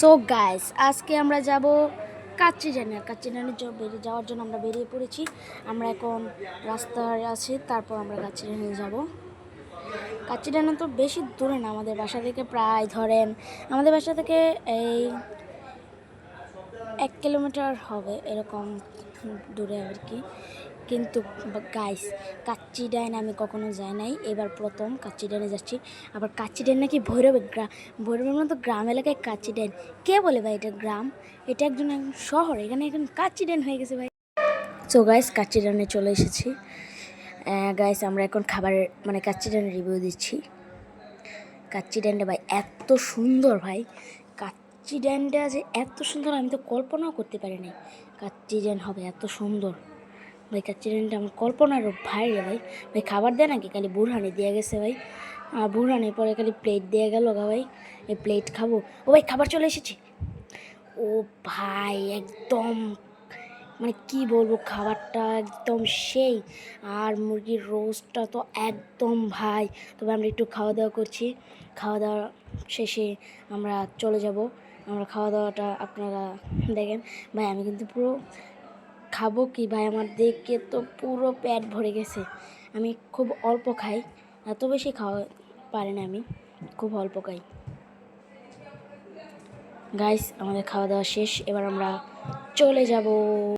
So guys আজকে আমরা যাব কাচ্চিডানে যাওয়ার জন্য আমরা বেরিয়ে পড়েছি। আমরা এখন রাস্তায় আছি, তারপর আমরা কাচ্চিডানে যাব। কাচ্চিডানে তো বেশি দূরে না, আমাদের বাসা থেকে প্রায় ধরেন আমাদের বাসা থেকে এই 1 কিলোমিটার হবে এরকম দূরে আর কি। কিন্তু গাইস কাচ্চিডাইন আমি কখনো যাই নাই, এবার প্রথম কাচ্চিডাইনে যাচ্ছি। আবার কাচ্চিডাইন নাকি ভৈরবের মতো গ্রাম এলাকায় কাচ্চিডাইন কে বলে ভাই? এটা গ্রাম, এটা একজন শহর, এখানে এখন কাচ্চিডাইন হয়ে গেছে ভাই। সো গাইস কাচ্চিডাইনে চলে এসেছি। গাইস আমরা এখন খাবারের কাচ্চিডাইনের রিভিউ দিচ্ছি। কাচ্চিডাইনটা ভাই এত সুন্দর, ভাই কাচ্চিডাইনটা যে এত সুন্দর আমি তো কল্পনাও করতে পারিনি কাচ্চিডাইন হবে এত সুন্দর। ভাই কাচ্চিডাইনটা আমার কল্পনার বাইরে ভাই। ভাই খাবার দেয় নাকি খালি বুড়হানি দিয়ে গেছে ভাই, বুড়হানির পরে খালি প্লেট দিয়ে গেল গা ভাই। এই প্লেট খাবো। ও ভাই খাবার চলে এসেছে। ও ভাই একদম কি বলবো, খাবারটা একদম সেই। আর মুরগির রোস্টটা তো একদম ভাই। তবে আমরা একটু খাওয়া দাওয়া করছি, খাওয়া দাওয়া শেষে আমরা চলে যাব। আমরা খাওয়া দাওয়াটা আপনারা দেখেন। ভাই আমি কিন্তু পুরো খাবো কি ভাই, আমার দেখে তো পুরো পেট ভরে গেছে। আমি খুব অল্প খাই, এত বেশি খাওয়া পারি না, আমি খুব অল্প খাই। গাইস আমাদের খাওয়া দাওয়া শেষ, এবার আমরা চলে যাব।